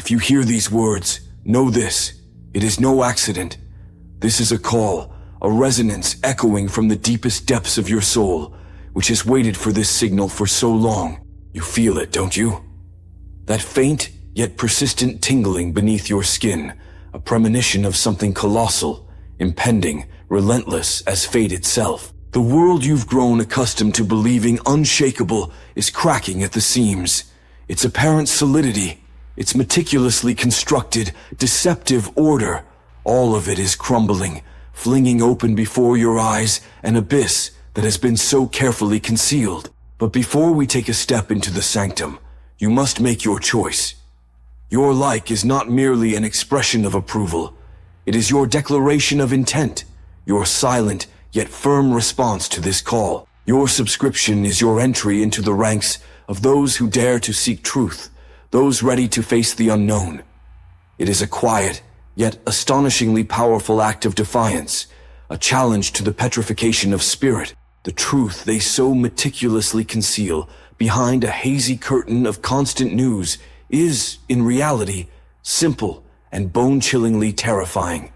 If you hear these words, know this. It is no accident. This is a call, a resonance echoing from the deepest depths of your soul, which has waited for this signal for so long. You feel it, don't you? That faint, yet persistent tingling beneath your skin, a premonition of something colossal, impending, relentless as fate itself. The world you've grown accustomed to believing unshakable is cracking at the seams. Its apparent solidity, its meticulously constructed, deceptive order, all of it is crumbling, flinging open before your eyes an abyss that has been so carefully concealed. But before we take a step into the sanctum, you must make your choice. Your like is not merely an expression of approval. It is your declaration of intent, your silent yet firm response to this call. Your subscription is your entry into the ranks of those who dare to seek truth, those ready to face the unknown. It is a quiet, yet astonishingly powerful act of defiance, a challenge to the petrification of spirit, the truth they so meticulously conceal behind a hazy curtain of constant news is, in reality, simple and bone-chillingly terrifying.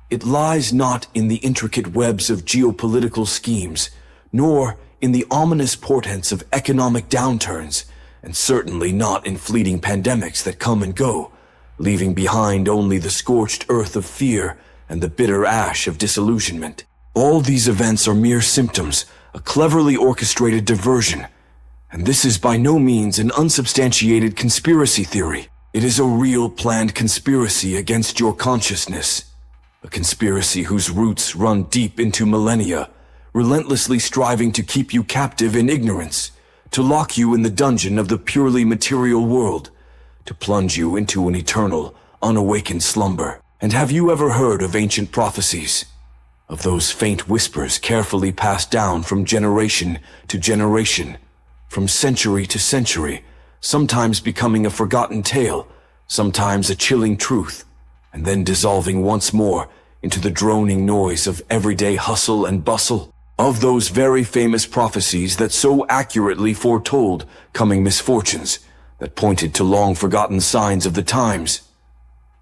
It lies not in the intricate webs of geopolitical schemes, nor in the ominous portents of economic downturns, and certainly not in fleeting pandemics that come and go, leaving behind only the scorched earth of fear and the bitter ash of disillusionment. All these events are mere symptoms, a cleverly orchestrated diversion, and this is by no means an unsubstantiated conspiracy theory. It is a real planned conspiracy against your consciousness. A conspiracy whose roots run deep into millennia, relentlessly striving to keep you captive in ignorance, to lock you in the dungeon of the purely material world, to plunge you into an eternal, unawakened slumber. And have you ever heard of ancient prophecies? Of those faint whispers carefully passed down from generation to generation, from century to century, sometimes becoming a forgotten tale, sometimes a chilling truth, and then dissolving once more into the droning noise of everyday hustle and bustle? Of those very famous prophecies that so accurately foretold coming misfortunes, that pointed to long-forgotten signs of the times.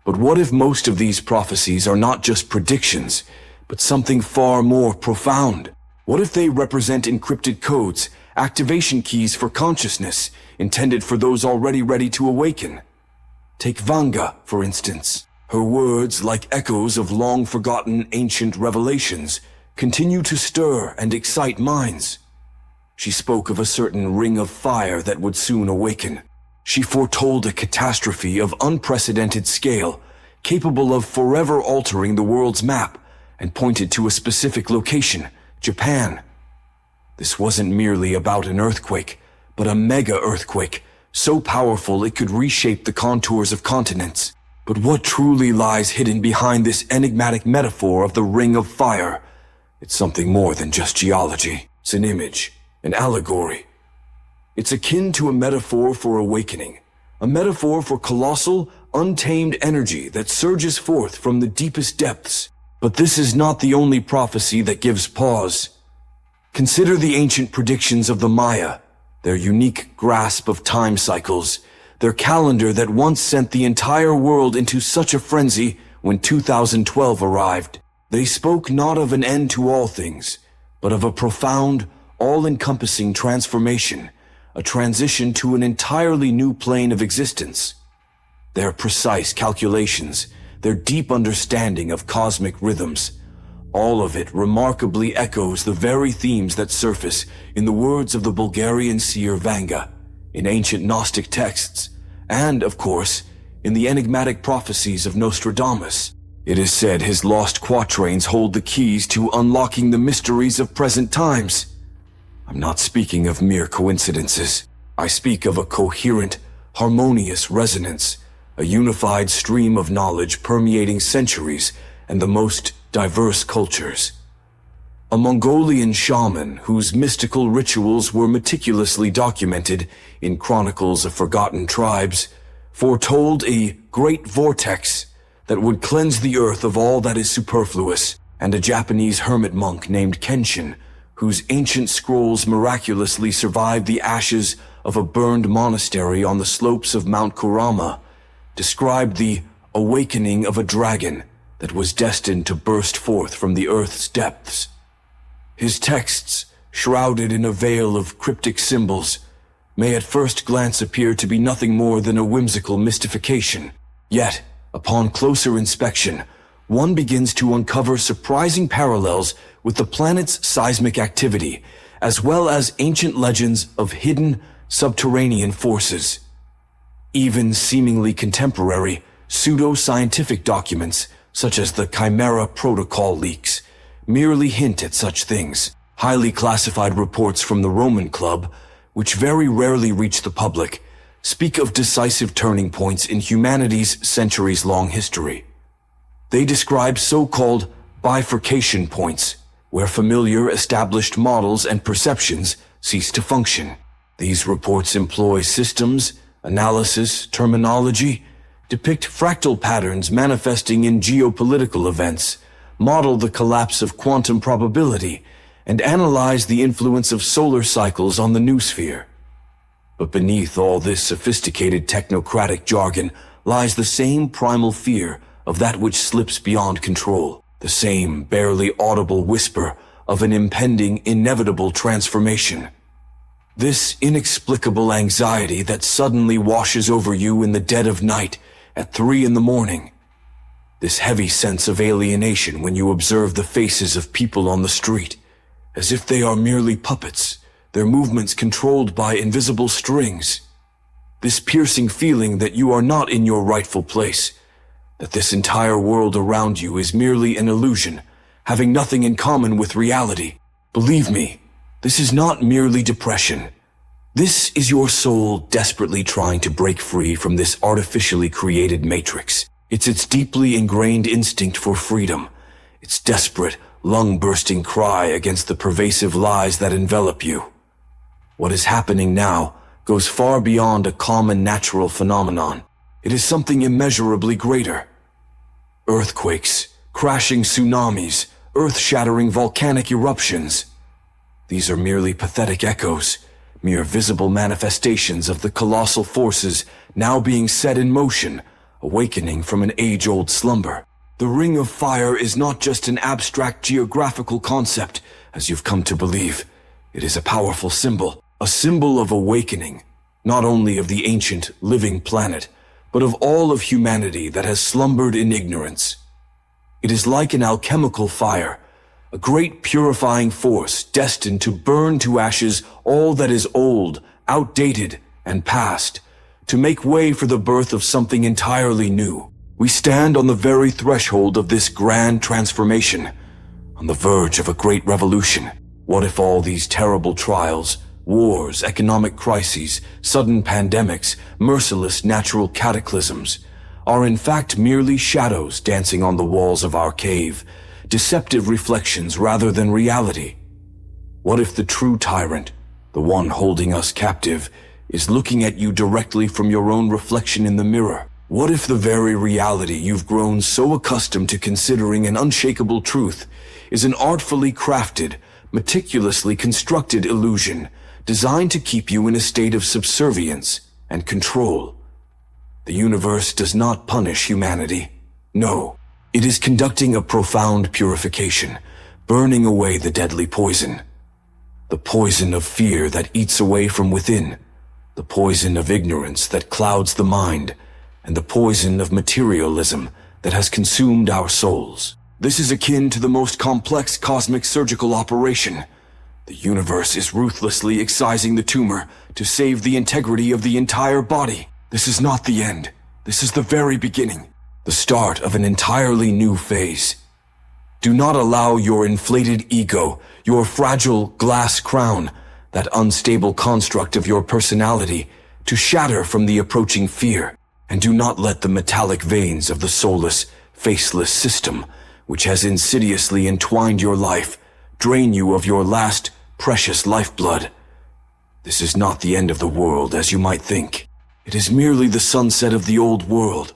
But what if most of these prophecies are not just predictions, but something far more profound? What if they represent encrypted codes, activation keys for consciousness, intended for those already ready to awaken? Take Vanga, for instance. Her words, like echoes of long-forgotten ancient revelations, continue to stir and excite minds. She spoke of a certain ring of fire that would soon awaken. She foretold a catastrophe of unprecedented scale, capable of forever altering the world's map, and pointed to a specific location, Japan. This wasn't merely about an earthquake, but a mega-earthquake, so powerful it could reshape the contours of continents. But what truly lies hidden behind this enigmatic metaphor of the ring of fire? It's something more than just geology. It's an image, an allegory. It's akin to a metaphor for awakening, a metaphor for colossal, untamed energy that surges forth from the deepest depths. But this is not the only prophecy that gives pause. Consider the ancient predictions of the Maya, their unique grasp of time cycles, their calendar that once sent the entire world into such a frenzy when 2012 arrived. They spoke not of an end to all things, but of a profound, all-encompassing transformation, a transition to an entirely new plane of existence. Their precise calculations, their deep understanding of cosmic rhythms, all of it remarkably echoes the very themes that surface in the words of the Bulgarian seer Vanga, in ancient Gnostic texts, and, of course, in the enigmatic prophecies of Nostradamus. It is said his lost quatrains hold the keys to unlocking the mysteries of present times. I'm not speaking of mere coincidences. I speak of a coherent, harmonious resonance, a unified stream of knowledge permeating centuries and the most diverse cultures. A Mongolian shaman whose mystical rituals were meticulously documented in chronicles of forgotten tribes foretold a great vortex that would cleanse the earth of all that is superfluous, and a Japanese hermit monk named Kenshin, whose ancient scrolls miraculously survived the ashes of a burned monastery on the slopes of Mount Kurama, described the awakening of a dragon that was destined to burst forth from the earth's depths. His texts, shrouded in a veil of cryptic symbols, may at first glance appear to be nothing more than a whimsical mystification. Yet, upon closer inspection, one begins to uncover surprising parallels with the planet's seismic activity, as well as ancient legends of hidden subterranean forces. Even seemingly contemporary, pseudo-scientific documents, such as the Chimera Protocol leaks, merely hint at such things. Highly classified reports from the Roman Club, which very rarely reach the public, speak of decisive turning points in humanity's centuries-long history. They describe so-called bifurcation points, where familiar established models and perceptions cease to function. These reports employ systems, analysis, terminology, depict fractal patterns manifesting in geopolitical events, model the collapse of quantum probability, and analyze the influence of solar cycles on the noosphere. But beneath all this sophisticated technocratic jargon lies the same primal fear of that which slips beyond control, the same barely audible whisper of an impending, inevitable transformation. This inexplicable anxiety that suddenly washes over you in the dead of night at 3 a.m. This heavy sense of alienation when you observe the faces of people on the street, as if they are merely puppets, their movements controlled by invisible strings. This piercing feeling that you are not in your rightful place, that this entire world around you is merely an illusion, having nothing in common with reality. Believe me, this is not merely depression. This is your soul desperately trying to break free from this artificially created matrix. It's its deeply ingrained instinct for freedom, its desperate, lung-bursting cry against the pervasive lies that envelop you. What is happening now goes far beyond a common natural phenomenon. It is something immeasurably greater. Earthquakes, crashing tsunamis, earth-shattering volcanic eruptions. These are merely pathetic echoes, mere visible manifestations of the colossal forces now being set in motion, awakening from an age-old slumber. The Ring of Fire is not just an abstract geographical concept, as you've come to believe. It is a powerful symbol, a symbol of awakening, not only of the ancient, living planet, but of all of humanity that has slumbered in ignorance. It is like an alchemical fire, a great purifying force destined to burn to ashes all that is old, outdated, and past, to make way for the birth of something entirely new. We stand on the very threshold of this grand transformation, on the verge of a great revolution. What if all these terrible trials, wars, economic crises, sudden pandemics, merciless natural cataclysms, are in fact merely shadows dancing on the walls of our cave, deceptive reflections rather than reality? What if the true tyrant, the one holding us captive, is looking at you directly from your own reflection in the mirror? What if the very reality you've grown so accustomed to considering an unshakable truth is an artfully crafted, meticulously constructed illusion designed to keep you in a state of subservience and control? The universe does not punish humanity. No, it is conducting a profound purification, burning away the deadly poison. The poison of fear that eats away from within, the poison of ignorance that clouds the mind, and the poison of materialism that has consumed our souls. This is akin to the most complex cosmic surgical operation. The universe is ruthlessly excising the tumor to save the integrity of the entire body. This is not the end. This is the very beginning, the start of an entirely new phase. Do not allow your inflated ego, your fragile glass crown, that unstable construct of your personality, to shatter from the approaching fear. And do not let the metallic veins of the soulless, faceless system, which has insidiously entwined your life, drain you of your last, precious lifeblood. This is not the end of the world as you might think. It is merely the sunset of the old world,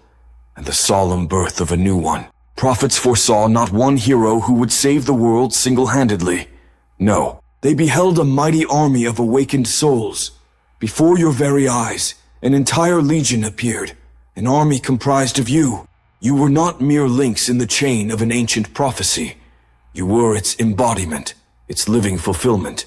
and the solemn birth of a new one. Prophets foresaw not one hero who would save the world single-handedly. No, they beheld a mighty army of awakened souls. Before your very eyes, an entire legion appeared, an army comprised of you. You were not mere links in the chain of an ancient prophecy. You were its embodiment, its living fulfillment.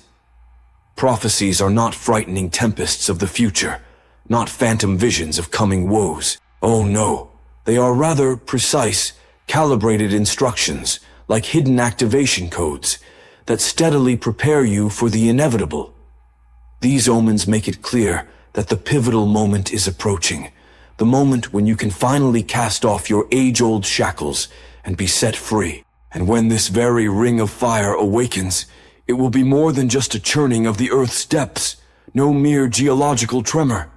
Prophecies are not frightening tempests of the future, not phantom visions of coming woes. Oh no, they are rather precise, calibrated instructions, like hidden activation codes, that steadily prepare you for the inevitable. These omens make it clear that the pivotal moment is approaching, the moment when you can finally cast off your age-old shackles and be set free. And when this very ring of fire awakens, it will be more than just a churning of the Earth's depths, no mere geological tremor.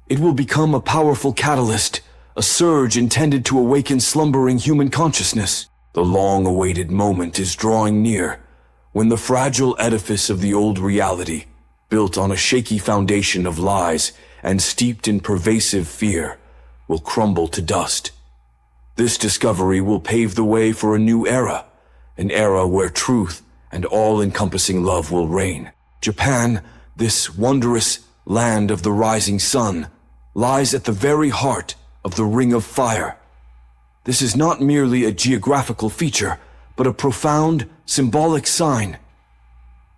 It will become a powerful catalyst, a surge intended to awaken slumbering human consciousness. The long-awaited moment is drawing near, when the fragile edifice of the old reality, built on a shaky foundation of lies and steeped in pervasive fear, will crumble to dust. This discovery will pave the way for a new era, an era where truth and all-encompassing love will reign. Japan, this wondrous land of the rising sun, lies at the very heart of the Ring of Fire. This is not merely a geographical feature, but a profound, symbolic sign.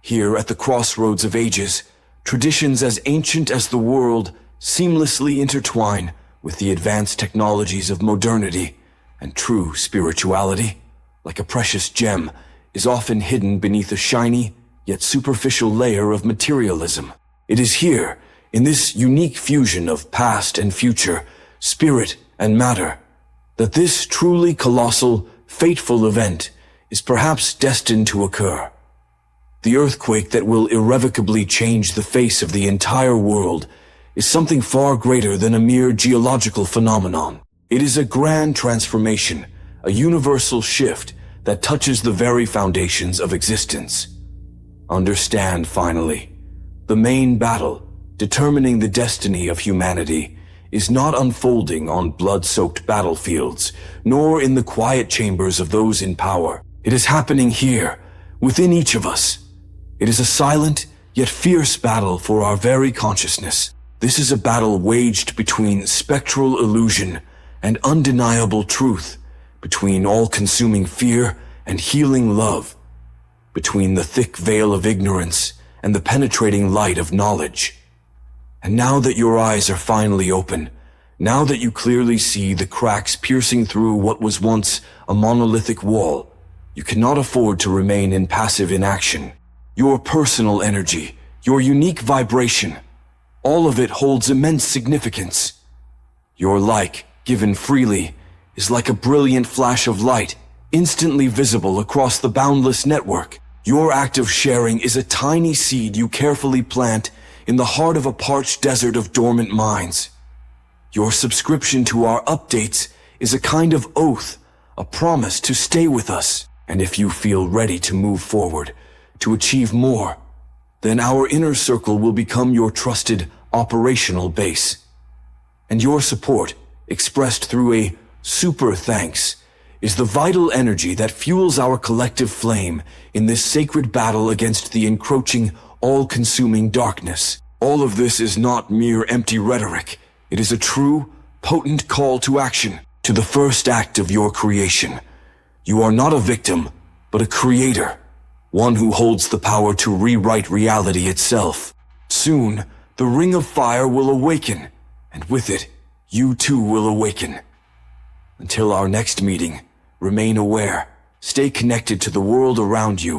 Here at the crossroads of ages, traditions as ancient as the world seamlessly intertwine with the advanced technologies of modernity, and true spirituality, like a precious gem, is often hidden beneath a shiny, yet superficial layer of materialism. It is here, in this unique fusion of past and future, spirit and matter, that this truly colossal, fateful event is perhaps destined to occur. The earthquake that will irrevocably change the face of the entire world is something far greater than a mere geological phenomenon. It is a grand transformation, a universal shift that touches the very foundations of existence. Understand, finally, the main battle, determining the destiny of humanity, is not unfolding on blood-soaked battlefields, nor in the quiet chambers of those in power. It is happening here, within each of us. It is a silent, yet fierce battle for our very consciousness. This is a battle waged between spectral illusion and undeniable truth, between all-consuming fear and healing love, between the thick veil of ignorance and the penetrating light of knowledge. And now that your eyes are finally open, now that you clearly see the cracks piercing through what was once a monolithic wall, you cannot afford to remain in passive inaction. Your personal energy, your unique vibration, all of it holds immense significance. Your like, given freely, is like a brilliant flash of light, instantly visible across the boundless network. Your act of sharing is a tiny seed you carefully plant in the heart of a parched desert of dormant minds. Your subscription to our updates is a kind of oath, a promise to stay with us. And if you feel ready to move forward, to achieve more, then our inner circle will become your trusted operational base. And your support, expressed through a super thanks, is the vital energy that fuels our collective flame in this sacred battle against the encroaching, all-consuming darkness. All of this is not mere empty rhetoric. It is a true, potent call to action, to the first act of your creation. You are not a victim, but a creator, one who holds the power to rewrite reality itself. Soon, the Ring of Fire will awaken, and with it, you too will awaken. Until our next meeting, remain aware, stay connected to the world around you,